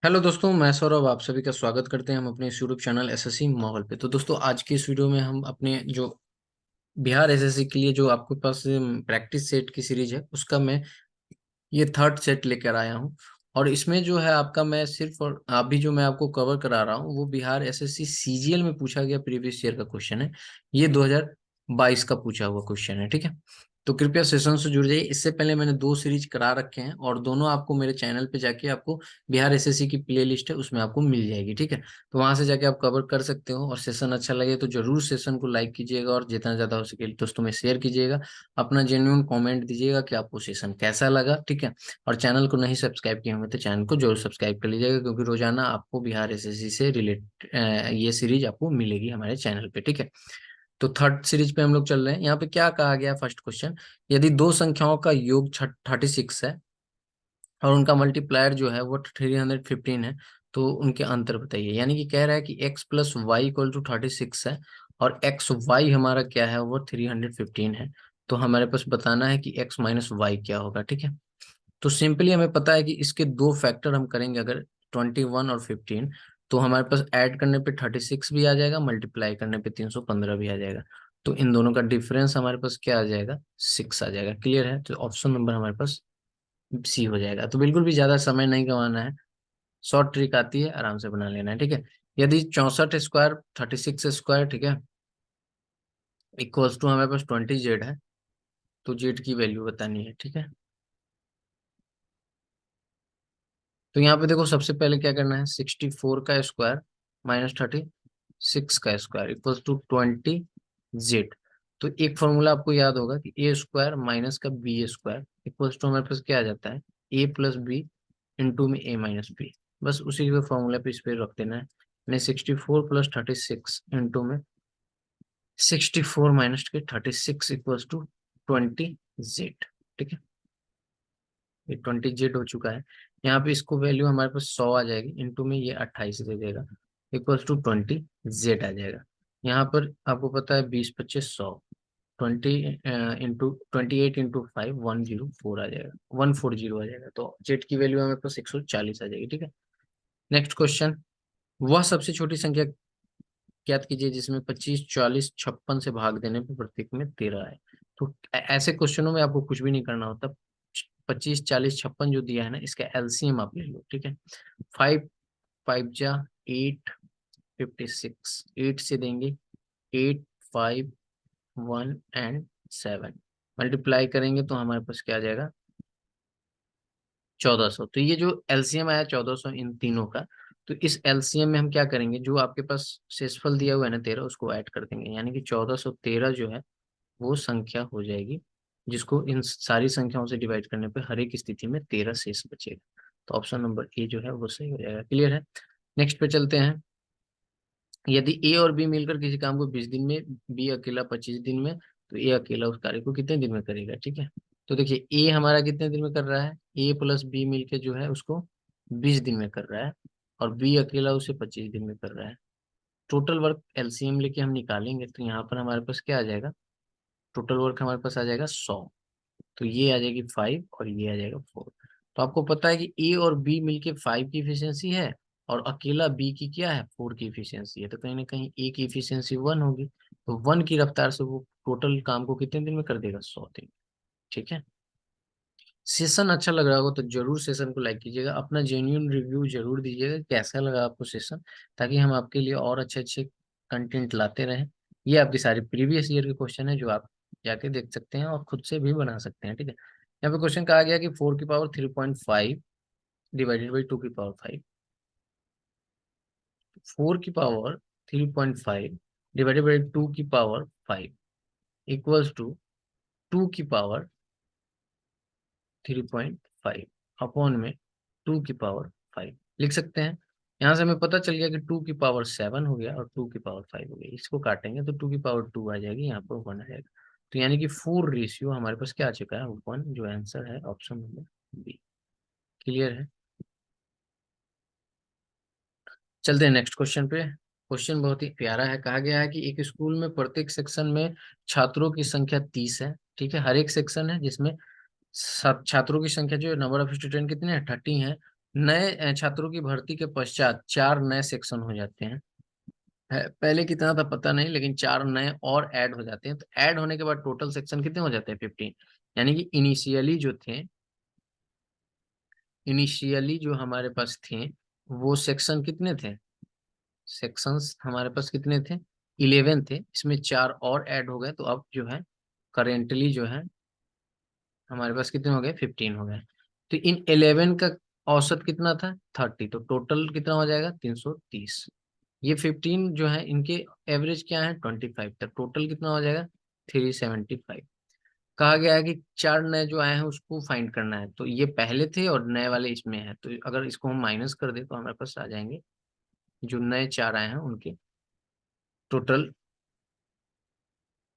Hello दोस्तों, मैं सौरभ आप सभी का स्वागत करते हैं हम अपने इस यूट्यूब चैनल एसएससी माहौल पे। तो दोस्तों, आज की इस वीडियो में हम अपने जो बिहार एसएससी के लिए जो आपके पास प्रैक्टिस सेट की सीरीज है उसका मैं ये थर्ड सेट लेकर आया हूँ। और इसमें जो है आपका मैं सिर्फ और अभी जो मैं आपको कवर करा रहा हूँ वो बिहार एसएससी सीजीएल में पूछा गया प्रीवियस ईयर का क्वेश्चन है। ये 2022 का पूछा हुआ क्वेश्चन है, ठीक है। तो कृपया सेशन से जुड़ जाइए। इससे पहले मैंने दो सीरीज करा रखे हैं और दोनों आपको मेरे चैनल पे जाके आपको बिहार एसएससी की प्ले लिस्ट है उसमें आपको मिल जाएगी, ठीक है। तो वहां से जाके आप कवर कर सकते हो। और सेशन अच्छा लगे तो जरूर सेशन को लाइक कीजिएगा और जितना ज्यादा हो सके दोस्तों में शेयर कीजिएगा। अपना जेन्युइन कमेंट दीजिएगा कि आपको सेशन कैसा लगा, ठीक है। और चैनल को नहीं सब्सक्राइब किए होंगे तो चैनल को जरूर सब्सक्राइब कर लीजिएगा, क्योंकि रोजाना आपको बिहार एसएससी से रिलेट ये सीरीज आपको मिलेगी हमारे चैनल पे, ठीक है। तो थर्ड सीरीज पे हम लोग चल रहे हैं। यहाँ पे क्या कहा गया, फर्स्ट क्वेश्चन, यदि दो संख्याओं का योग 36 है और उनका मल्टीप्लायर जो है वो 315 है, तो उनके अंतर बताइए। यानी कि कह रहा है कि x plus y equal to 36 है और एक्स वाई हमारा क्या है, वो 315 है। तो हमारे पास बताना है कि x माइनस वाई क्या होगा, ठीक है। तो सिंपली हमें पता है कि इसके दो फैक्टर हम करेंगे अगर 21 और 15, तो हमारे पास ऐड करने पे 36 भी आ जाएगा, मल्टीप्लाई करने पे 315 भी आ जाएगा। तो इन दोनों का डिफरेंस हमारे पास क्या आ जाएगा, 6 आ जाएगा। क्लियर है? तो ऑप्शन नंबर हमारे पास सी हो जाएगा। तो बिल्कुल भी ज्यादा समय नहीं गंवाना है, शॉर्ट ट्रिक आती है, आराम से बना लेना है, ठीक है। यदि 64 स्क्वायर 36 स्क्वायर, ठीक है, इक्वल्स टू हमारे पास 20 जेड है, तो जेड की वैल्यू बतानी है, ठीक है। तो यहाँ पे देखो, सबसे पहले क्या करना है, 64 का स्क्वायर माइनस 36 का स्क्वायर इक्वल्स टू 20 जेड। तो एक फॉर्मूला आपको याद होगा कि ए स्क्वायर माइनस का बी स्क्वायर इक्वल्स टू हमारे पास क्या आ जाता है, ए प्लस बी इंटू में ए माइनस बी। बस उसी के फॉर्मूला पे इस पे रख देना है। यानी 64 प्लस 36 इंटू में 64 माइनस के 36 इक्वल्स टू 20 जेड, ठीक है। ये 20 जेड हो चुका है। यहाँ पे इसको वैल्यू हमारे पास 100 आ जाएगी, इंटू में ये 28 दे देगा, इक्वल्स टू 20 जेड आ जाएगा। यहाँ पर आपको पता है 20 25 100, 20 इंटू 28 इंटू 5 104 आ जाएगा, 140 आ जाएगा। तो जेड की वैल्यू हमारे पास 140 आ जाएगी, ठीक है। नेक्स्ट क्वेश्चन, वह सबसे छोटी संख्या ज्ञात कीजिए जिसमें 25 40 56 से भाग देने पर प्रत्येक में 13 है। तो ऐसे क्वेश्चनों में आपको कुछ भी नहीं करना होता। 25 40 56 जो दिया है ना, इसका एलसीएम आप ले लो, ठीक है। 5 5 जा 8 56, 8 से देंगे 8 5 1 एंड 7, मल्टीप्लाई करेंगे तो हमारे पास क्या आ जाएगा, 1400। तो ये जो एलसीएम आया 1400 इन तीनों का, तो इस एलसीएम में हम क्या करेंगे, जो आपके पास शेषफल दिया हुआ है ना 13, उसको ऐड कर देंगे। यानी कि 1413 जो है वो संख्या हो जाएगी, जिसको इन सारी संख्याओं से डिवाइड करने पे हर एक स्थिति में 13 शेष बचेगा। तो ऑप्शन नंबर ए जो है वो सही हो जाएगा। क्लियर है? नेक्स्ट पे चलते हैं। यदि ए और बी मिलकर किसी काम को 20 दिन में, बी अकेला 25 दिन में, तो ए अकेला उस कार्य को कितने दिन में करेगा, ठीक है। तो देखिए, ए हमारा कितने दिन में कर रहा है, ए प्लस बी मिलके जो है उसको 20 दिन में कर रहा है, और बी अकेला उसे 25 दिन में कर रहा है। टोटल वर्क एलसीएम लेके हम निकालेंगे तो यहाँ पर हमारे पास क्या आ जाएगा, टोटल वर्क हमारे पास आ जाएगा 100। तो ये आ जाएगी 5 और ये आ जाएगा 4। तो आपको पता है कि ए और बी मिलके 5 की इफिशियंसी है और अकेला बी की क्या है, 4 की इफिशियंसी है। तो कहीं ना कहीं ए की इफिशियंसी 1 होगी, तो 1 की रफ्तार से वो टोटल काम को कितने दिन में कर देगा, 100 दिन, ठीक है। सेशन अच्छा लग रहा होगा तो जरूर सेशन को लाइक कीजिएगा। अपना जेन्युइन रिव्यू जरूर दीजिएगा कैसा लगा आपको सेशन, ताकि हम आपके लिए और अच्छे अच्छे कंटेंट लाते रहें। ये आपकी सारी प्रीवियस ईयर के क्वेश्चन है जो आप जाके देख सकते हैं और खुद से भी बना सकते हैं, ठीक है। यहाँ पे क्वेश्चन कहा गया कि 4 की पावर 3.5 डिवाइडेड बाई 2 की पावर 5, 4 की पावर 3.5 डिवाइडेड बाई 2 की पावर 5 इक्वल्स टू 2 की पावर 3.5 अपॉन में 2 की पावर 5 लिख सकते हैं। यहाँ से हमें पता चल गया कि 2 की पावर 7 हो गया और 2 की पावर 5 हो गया। इसको काटेंगे तो 2 की पावर 2 आ जाएगी, यहाँ पर 1 आ जाएगा। तो यानी कि 4 रेशियो हमारे पास क्या आ चुका है, 1, जो आंसर है ऑप्शन नंबर बी। क्लियर है? चलते हैं नेक्स्ट क्वेश्चन पे। क्वेश्चन बहुत ही प्यारा है। कहा गया है कि एक स्कूल में प्रत्येक सेक्शन में छात्रों की संख्या 30 है, ठीक है। हर एक सेक्शन है जिसमें छात्रों की संख्या जो नंबर ऑफ स्टूडेंट कितने हैं, 30 है। नए छात्रों की भर्ती के पश्चात 4 नए सेक्शन हो जाते हैं। पहले कितना था पता नहीं, लेकिन 4 नए और ऐड हो जाते हैं। तो ऐड होने के बाद टोटल सेक्शन कितने हो जाते हैं? 15। यानी कि इनिशियली जो हमारे पास थे वो सेक्शन कितने थे? सेक्शंस हमारे पास कितने थे? 11 थे। इसमें 4 और ऐड हो गए, तो अब जो है करेंटली जो है हमारे पास कितने हो गए? 15 हो गए। तो इन 11 का औसत कितना था? 30। तो टोटल कितना हो जाएगा? 330। ये 15 जो है इनके एवरेज क्या है? 25। तक टोटल कितना हो जाएगा? 375। कहा गया है कि 4 नए जो आए हैं उसको फाइंड करना है। तो ये पहले थे और नए वाले इसमें है, तो अगर इसको हम माइनस कर दे तो हमारे पास आ जाएंगे जो नए 4 आए हैं उनके टोटल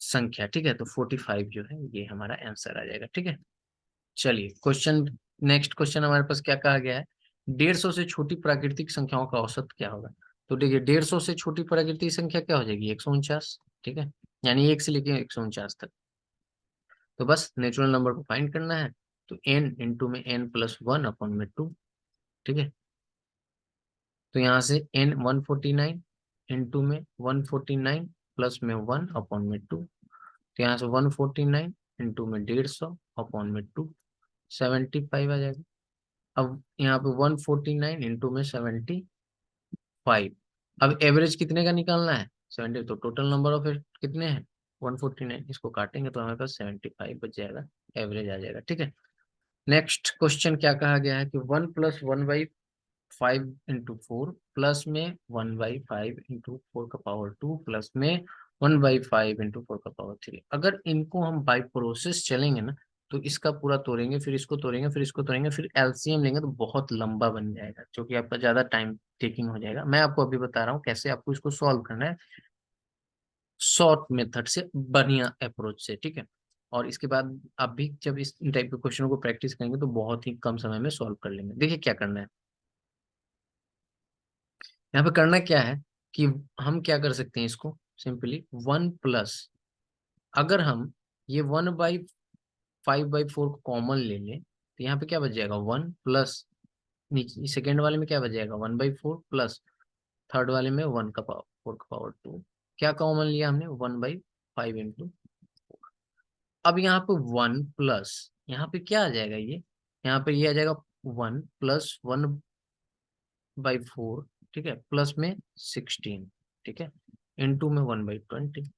संख्या। ठीक है, तो 45 जो है ये हमारा आंसर आ जाएगा। ठीक है, चलिए क्वेश्चन, नेक्स्ट क्वेश्चन हमारे पास क्या कहा गया है? 150 से छोटी प्राकृतिक संख्याओं का औसत क्या होगा? तो देखिए 150 से छोटी प्राकृतिक संख्या क्या हो जाएगी? 149। ठीक है, यानी 1 से लेके 149 तक। तो बस नेचुरल नंबर को फाइंड करना है। तो n इंटू में n+1/2। ठीक है, तो यहाँ से n 149 इंटू में 149 प्लस में 1/2। तो यहाँ से 149 इंटू में 150/2 75 आ जाएगा। अब यहाँ पे 149 इंटू में 75। अब एवरेज कितने का निकालना है? 70। तो टोटल नंबर ऑफ कितने हैं? 149। इसको काटेंगे तो हमारे पास 75 बच जाएगा, एवरेज आ जाएगा। ठीक है, नेक्स्ट क्वेश्चन क्या कहा गया है कि 1+1/5 इंटू 4 प्लस में 1/5 इंटू 4 का पावर 2 प्लस में 1/5 इंटू 4 का पावर 3। अगर इनको हम बाई प्रोसेस चलेंगे ना, तो इसका पूरा तोड़ेंगे, फिर इसको तोड़ेंगे, फिर इसको तोड़ेंगे, फिर एलसीएम लेंगे, तो बहुत लंबा बन जाएगा, जो कि आपका ज्यादा टाइम टेकिंग हो जाएगा। मैं आपको अभी बता रहा हूँ कैसे आपको इसको सॉल्व करना है, शॉर्ट मेथड से, बढ़िया अप्रोच से। ठीक है, और इसके बाद आप भी जब इस टाइप के क्वेश्चनों को प्रैक्टिस करेंगे तो बहुत ही कम समय में सॉल्व कर लेंगे। देखिए क्या करना है, यहाँ पे करना क्या है कि हम क्या कर सकते हैं, इसको सिंपली 1+, अगर हम ये 1/5/4 को कॉमन ले लें तो यहाँ पे क्या बच जाएगा? 1 प्लस, नीचे सेकेंड वाले में क्या बच जाएगा? 1/4 प्लस थर्ड वाले में 1 का पावर 4 का पावर 2। क्या कॉमन लिया हमने? 1/5 इंटू। अब यहाँ पे 1 प्लस, यहाँ पे क्या आ जाएगा? ये यहाँ पे ये आ जाएगा 1+1/4। ठीक है, प्लस में 16। ठीक है, इंटू में 1/20।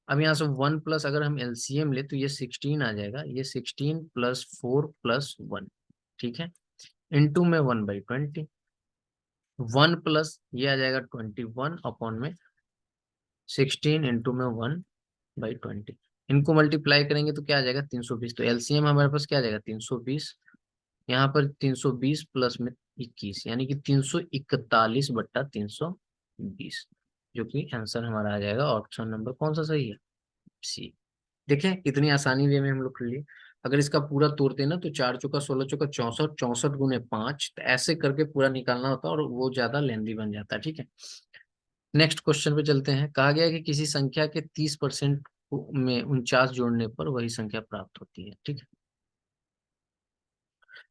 अब यहाँ से 1 प्लस अगर हम एलसीएम ले तो ये 16 आ जाएगा, ये 16 +4 + 1। ठीक है, इंटू में 1/20। 1 प्लस ये आ जाएगा 21 में 16 इंटू में 1/20। इनको मल्टीप्लाई करेंगे तो क्या आ जाएगा? 320। तो एलसीएम हमारे पास क्या आ जाएगा? 320। यहाँ पर 320 प्लस में 21, यानी कि 341/320, जो कि आंसर हमारा आ जाएगा। ऑप्शन नंबर कौन सा सही है? सी। देखें कितनी आसानी वे में हम लोग कर लिए। अगर इसका पूरा तोड़ते ना तो 4 × 4 = 64, 64 × 5, तो ऐसे करके पूरा निकालना होता है और वो ज्यादा लेंदी बन जाता है। ठीक है, नेक्स्ट क्वेश्चन पे चलते हैं। कहा गया है कि किसी संख्या के 30% में 49 जोड़ने पर वही संख्या प्राप्त होती है। ठीक है,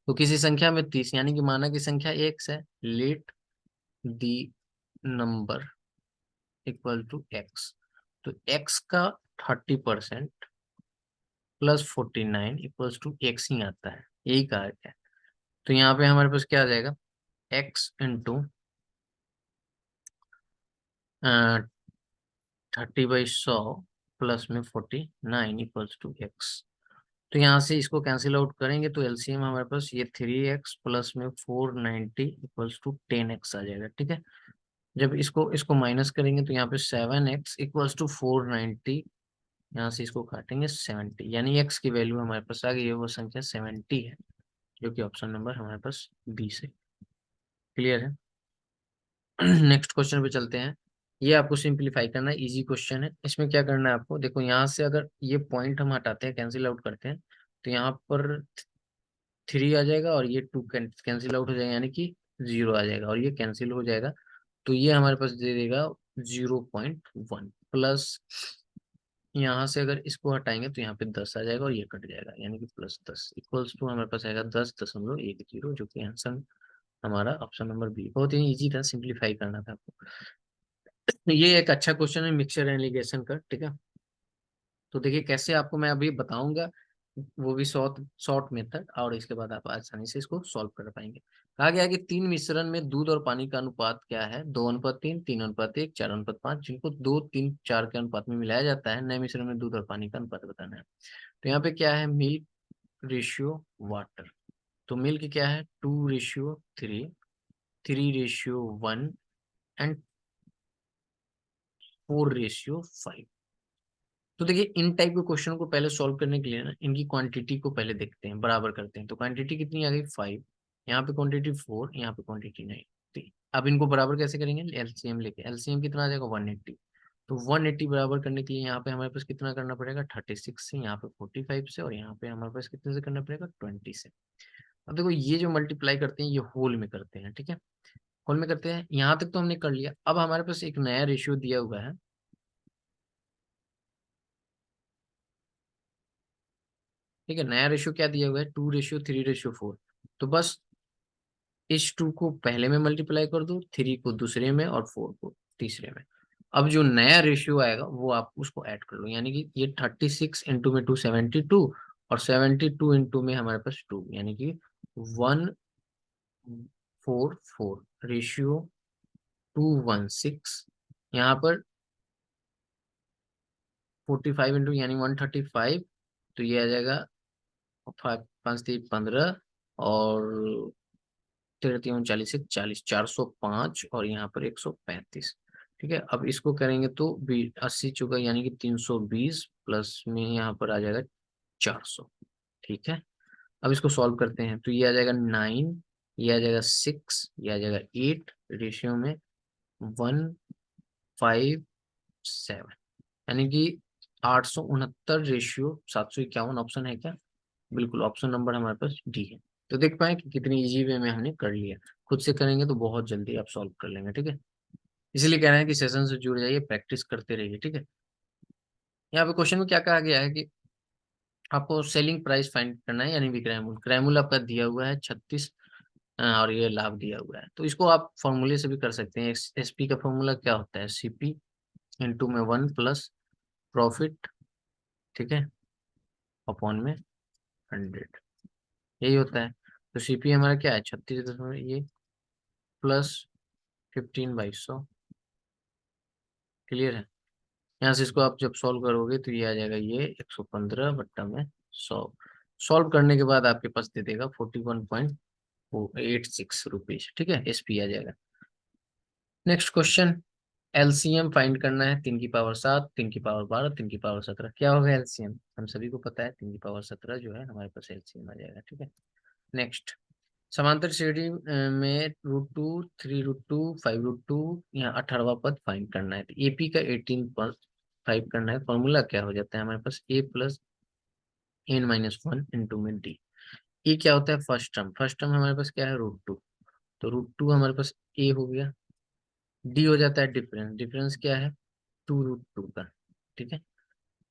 तो किसी संख्या में 30, यानी कि माना की संख्या x है, let the number equal to x। तो x का 30% +49 = x ही आता है, यही कहा गया है। तो यहाँ पे हमारे पास क्या आ जाएगा? x इंटू 30/100 प्लस में 49 = x। तो यहाँ से इसको कैंसिल आउट करेंगे तो एलसीएम हमारे पास ये 3x प्लस में 490 = 10x आ जाएगा। ठीक है, जब इसको इसको माइनस करेंगे तो यहाँ पे 7x = 490, यहाँ से इसको काटेंगे 70, यानी x की वैल्यू हमारे पास आ गई है, वो संख्या 70 है, जो कि ऑप्शन नंबर हमारे पास बी से। क्लियर है? नेक्स्ट क्वेश्चन पे चलते हैं। ये आपको सिंपलीफाई करना है, इजी क्वेश्चन है। इसमें क्या करना है आपको, देखो यहाँ से अगर ये पॉइंट हम हटाते हैं, कैंसिल आउट करते हैं, तो यहाँ पर 3 आ जाएगा और ये 2 कैंसिल आउट हो जाएगा, यानी कि 0 आ जाएगा और ये कैंसिल हो जाएगा। तो ये हमारे पास दे देगा 0.1 प्लस, यहाँ से अगर इसको हटाएंगे तो यहाँ पे 10 आ जाएगा और ये कट जाएगा, यानी कि +10 इक्वल्स टू हमारे पास आएगा 10.10, जो कि आंसर हमारा ऑप्शन नंबर बी। बहुत ही इजी था, सिंप्लीफाई करना था आपको। ये एक अच्छा क्वेश्चन है मिक्सचर एलिगेशन का, ठीक है। तो देखिए कैसे आपको मैं अभी बताऊंगा, वो भी शॉर्ट शॉर्ट मेथड, और इसके बाद आप आसानी से इसको सॉल्व कर पाएंगे। कहा गया है कि तीन मिश्रण में दूध और पानी का अनुपात क्या है? 2:3, 3:1, 4:5, जिनको 2, 3, 4 के अनुपात में मिलाया जाता है, नए मिश्रण में दूध और पानी का अनुपात बताना है। तो यहाँ पे क्या है? Milk ratio water. तो मिल्क क्या है? 2:3, 3:1 एंड 4:5। तो देखिए इन टाइप के क्वेश्चन को पहले सॉल्व करने के लिए ना, इनकी क्वांटिटी को पहले देखते हैं, बराबर करते हैं। तो क्वांटिटी कितनी आ गई? 5, यहाँ पे क्वांटिटी 4, यहाँ पे क्वांटिटी 9। तो अब इनको बराबर कैसे करेंगे? एलसीएम लेके। एलसीएम कितना आ जाएगा? 180। तो 180 बराबर करने के लिए यहाँ पे हमारे पास कितना करना पड़ेगा? 36 से, यहाँ पे 45 से, और यहाँ पे हमारे पास कितने से करना पड़ेगा? 20 से। अब देखो ये जो मल्टीप्लाई करते हैं ये होल में करते हैं, ठीक है। होल में करते हैं, यहाँ तक तो हमने कर लिया। अब हमारे पास एक नया रेशियो दिया हुआ है, ठीक है। नया रेशियो क्या दिया हुआ है? 2:3:4। तो बस इस 2 को पहले में मल्टीप्लाई कर दो, 3 को दूसरे में, और 4 को तीसरे में। अब जो नया रेशियो आएगा वो आप उसको ऐड कर लो, यानी कि ये 36 इंटू में 272, और 72 इंटू में हमारे पास 2, यानी कि 1:4:4 रेशियो 2:16। यहाँ पर 45 इंटू यानी 135। तो ये आ जाएगा 5, 5, 3, 15, और 13, 3, 39 से 40, 405, और यहाँ पर 135। ठीक है, अब इसको करेंगे तो 80 चुका, यानी कि 320, प्लस में यहाँ पर आ जाएगा 400। ठीक है, अब इसको सॉल्व करते हैं। तो ये आ जाएगा 9, ये आ जाएगा 6, ये आ जाएगा 8, रेशियो में 1:5:7, यानी कि 869 रेशियो 751। ऑप्शन है क्या? बिल्कुल, ऑप्शन नंबर हमारे पास डी है। तो देख पाए कि कितनी इजी वे में हमने कर लिया। खुद से करेंगे तो बहुत जल्दी आप सॉल्व कर लेंगे, ठीक है। इसीलिए कह रहे हैं कि सेशन से जुड़ जाइए, प्रैक्टिस करते रहिए, ठीक है। यहाँ पे क्वेश्चन में क्या कहा गया है कि आपको सेलिंग प्राइस फाइंड करना है, यानी विक्रय मूल्य। क्रय मूल्य आपका दिया हुआ है 36, और ये लाभ दिया हुआ है। तो इसको आप फॉर्मूले से भी कर सकते हैं। एसपी का फॉर्मूला क्या होता है? सीपी इंटू में 1 प्लस प्रॉफिट, ठीक है, अपॉन में 100, यही होता है। तो सीपी हमारा क्या है? 36 ये प्लस 15/100। क्लियर है? यहाँ से इसको आप जब सॉल्व करोगे तो ये आ जाएगा, ये 115 बट्टा में 100। सॉल्व करने के बाद आपके पास दे देगा 41.86 रुपीज, ठीक है। एसपी आ जाएगा। नेक्स्ट क्वेश्चन, एलसीएम फाइंड करना है। 3 की पावर 7, 3 की पावर 12, 3 की पावर 17। क्या होगा एलसीएम? हम सभी को पता है 3 की पावर 17 जो है हमारे पास एलसीएम आ जाएगा, ठीक है। नेक्स्ट, समांतर श्रेणी में √2, 3√2, 5√2, यहाँ 18वां पद फाइंड करना है। तो एपी का 18 पर 5 करना है। फॉर्मूला क्या हो जाता है हमारे पास? ए प्लस n-1 इंटू में डी। ए क्या होता है? First term. फर्स्ट टर्म हमारे पास क्या है? √2। तो √2 हमारे पास ए हो गया। डी हो जाता है डिफरेंस। डिफरेंस क्या है? 2√2 का, ठीक है।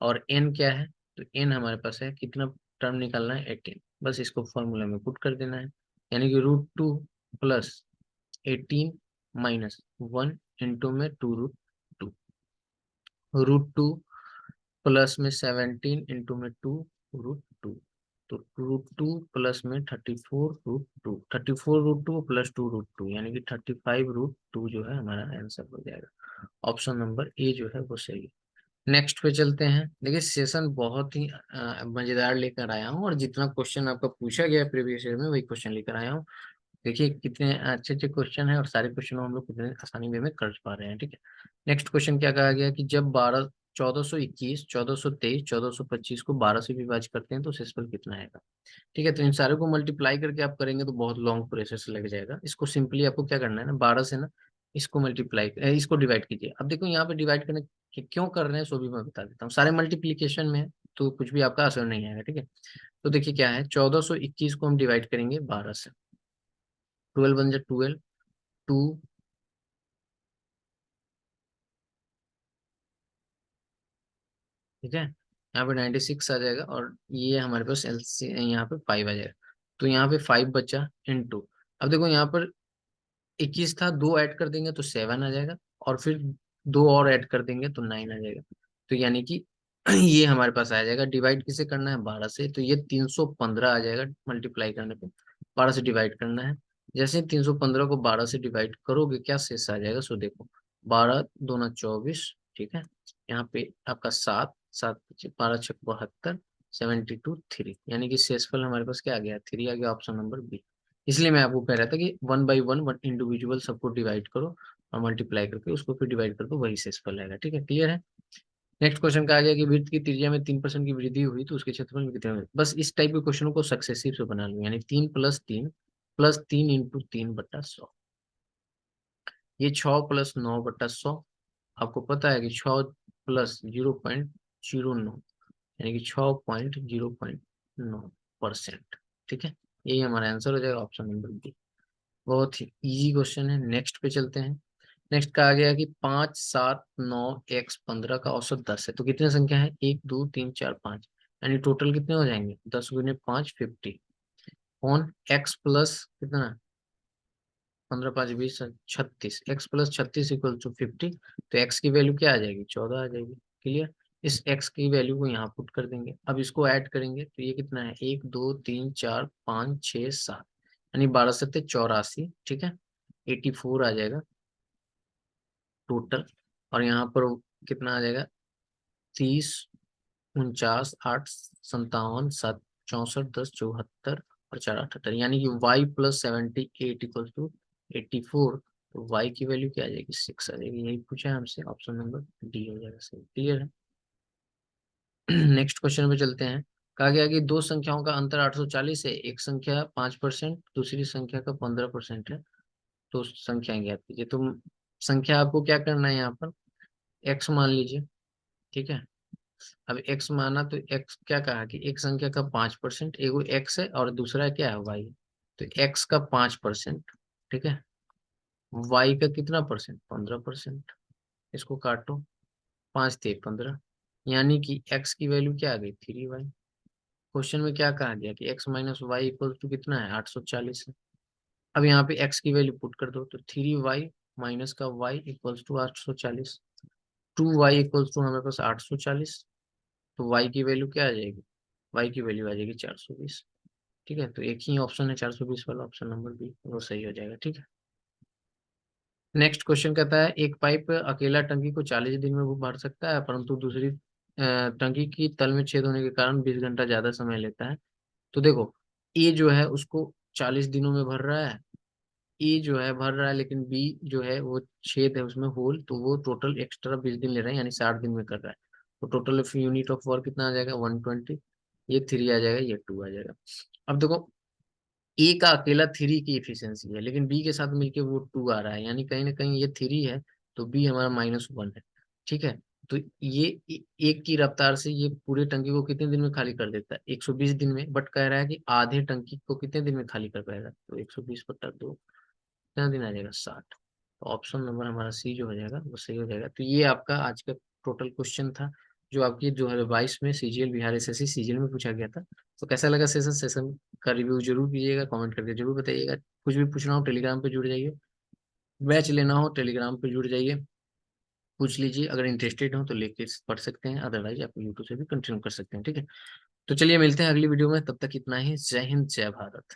और एन क्या है? तो एन हमारे पास है कितना? टर्म निकालना है 18। बस इसको फॉर्मूला में पुट कर देना है, यानी कि √2 प्लस 18-1 इंटू में 2√2, √2 प्लस में 17 इंटू में 2√2। तो √2 प्लस में 34√2, 34√2 प्लस 2√2, यानी कि 35√2 जो है हमारा आंसर हो जाएगा। ऑप्शन नंबर ए जो है वो सही है। नेक्स्ट पे चलते हैं। देखिए सेशन बहुत ही मजेदार लेकर आया हूँ, और जितना क्वेश्चन आपका पूछा गया प्रीवियस ईयर में वही क्वेश्चन लेकर आया हूँ। देखिए कितने अच्छे अच्छे क्वेश्चन हैं, और सारे क्वेश्चन हम लोग कितने आसानी वे में कर पा रहे हैं, ठीक है। नेक्स्ट क्वेश्चन क्या कहा गया कि जब 1421, 1423, 1425 को 12 से विभाजित करते हैं तो शेषफल कितना आएगा? ठीक है, तो इन सारे को मल्टीप्लाई करके आप करेंगे तो बहुत लॉन्ग प्रोसेस लग जाएगा। इसको सिंपली आपको क्या करना है ना, 12 से ना इसको मल्टीप्लाई, इसको डिवाइड कीजिए। अब देखो यहाँ पे डिवाइड करने क्यों कर रहे हैं सो भी मैं बता देता हूँ। सारे मल्टीप्लीकेशन में है तो कुछ भी आपका असर नहीं आएगा, ठीक है। तो देखिए क्या है, 1421 को हम डिवाइड करेंगे 12 से। 12 बन जाए 12, 2, ठीक है। यहाँ पे 96 आ जाएगा, और ये हमारे पास एल सी यहाँ पे 5 आ जाएगा। तो यहाँ पे 5 बचा इंटू। अब देखो यहाँ पर 21 था, 2 ऐड कर देंगे तो 7 आ जाएगा, और फिर 2 और ऐड कर देंगे तो 9 आ जाएगा। तो यानी कि ये हमारे पास आ जाएगा। डिवाइड किसे करना है? 12 से, तो ये 315 आ जाएगा मल्टीप्लाई करने पे। 12 से डिवाइड करना है। जैसे 315 को 12 से डिवाइड करोगे क्या शेष आ जाएगा? सो देखो, 12 दूना 24, ठीक है। यहाँ पे आपका 7, 7 12 छक 72, 72 3, यानी कि शेषफल हमारे पास क्या आ गया? 3 आ गया, ऑप्शन नंबर बी। इसलिए मैं आपको कह रहा था कि 1 बाई 1 इंडिविजुअल सबको डिवाइड करो और मल्टीप्लाई करके उसको फिर डिवाइड कर दो, वही शेषफल आएगा। ठीक है, क्लियर है। नेक्स्ट क्वेश्चन का आ गया कि वृत्त की त्रिज्या में 3% की वृद्धि हुई तो उसके क्षेत्रफल में कितने होंगे? बस इस टाइप के क्वेश्चनों को सक्सेसिव से बना लो, यानी 3 + 3 + 3 इंटू 3/100। ये 6 + 9/100। आपको पता है कि 6 + 0.09, यानी कि 6.0.9%। ठीक है, यही हमारा आंसर हो जाएगा, ऑप्शन नंबर बी। बहुत ही इजी क्वेश्चन है। नेक्स्ट पे चलते हैं। नेक्स्ट का आ गया कि 5 7 9 x 15 का औसत 10 है, तो कितने संख्या है? 1 2 3 4 5, यानी टोटल कितने हो जाएंगे? 10 गुने 5 50। कौन? x प्लस कितना? 15 5 20 36, x प्लस 36 इक्वल टू 50। तो x की वैल्यू क्या आ जाएगी? 14 आ जाएगी। क्लियर। इस x की वैल्यू को यहाँ पुट कर देंगे। अब इसको ऐड करेंगे तो ये कितना है? 1 2 3 4 5 6 7, यानी 12 7 84, ठीक है। 84 आ जाएगा टोटल। और यहाँ पर कितना आ जाएगा? 30 49 8 57 7 64 10 74 और 4 78, यानी कि y प्लस 78 इक्वल टू 84। तो y की वैल्यू क्या आ जाएगी? 6 आ जाएगी। यही पूछा है हमसे, ऑप्शन नंबर डी हो जाएगा सही। क्लियर है। नेक्स्ट क्वेश्चन पे चलते हैं। कहा गया कि दो संख्याओं का अंतर 840 है, एक संख्या 5%, दूसरी संख्या का 15% है। तो संख्या ज्ञात कीजिए। तो संख्या आपको क्या करना है? यहाँ पर x मान लीजिए, ठीक है। अब x माना तो x क्या कहा कि एक संख्या का 5%, एगो x है और दूसरा क्या है? y। तो x का 5%, ठीक है। y का कितना परसेंट? 15%। इसको काटो, 5 × 15, यानी कि x की वैल्यू क्या आ गई? 3y। क्वेश्चन में क्या कहा गया कि x minus y equal to कितना है? 840 है। अब यहाँ पे x की वैल्यू पुट कर दो, तो 3y माइनस का y equals to 840। 2y equals to हमारे पास 840। तो y की वैल्यू क्या आ जाएगी? y की वैल्यू आ जाएगी 420। ठीक है, तो एक ही ऑप्शन है 420 वाला, ऑप्शन नंबर बी, वो सही हो जाएगा। ठीक है। नेक्स्ट क्वेश्चन कहता है एक पाइप अकेला टंकी को 40 दिन में वो भर सकता है, परंतु दूसरी टंकी की तल में छेद होने के कारण 20 घंटा ज्यादा समय लेता है। तो देखो, ए जो है उसको 40 दिनों में भर रहा है, ए जो है भर रहा है, लेकिन बी जो है वो छेद है उसमें होल, तो वो टोटल एक्स्ट्रा 20 दिन ले रहा है, यानी 60 दिन में कर रहा है। तो टोटल यूनिट ऑफ वर्क कितना आ जाएगा? 120। ये 3 आ जाएगा, ये 2 आ जाएगा। अब देखो, ए का अकेला 3 की इफिशियंसी है, लेकिन बी के साथ मिलके वो 2 आ रहा है, यानी कहीं ना कहीं ये 3 है, तो बी हमारा -1 है। ठीक है। तो ये एक की रफ्तार से ये पूरे टंकी को कितने दिन में खाली कर देता है? 120 दिन में। बट कह रहा है कि आधे टंकी को कितने दिन में खाली कर पाएगा? तो 120/2 कितना दिन आ जाएगा? 60। तो ऑप्शन नंबर हमारा सी जो हो जाएगा वो सही हो जाएगा। तो ये आपका आज का टोटल क्वेश्चन था, जो आपकी 2022 में सीजीएल बिहार एसएससी सीजीएल में पूछा गया था। तो कैसा लगा सेशन? सेशन का रिव्यू जरूर कीजिएगा, कमेंट करके जरूर बताइएगा। कुछ भी पूछना हो टेलीग्राम पे जुड़ जाइए, बैच लेना हो टेलीग्राम पे जुड़ जाइए, पूछ लीजिए। अगर इंटरेस्टेड हो तो लेके पढ़ सकते हैं, अदरवाइज आप यूट्यूब से भी कंटिन्यू कर सकते हैं। ठीक है, तो चलिए मिलते हैं अगली वीडियो में, तब तक इतना ही। जय हिंद, जय भारत।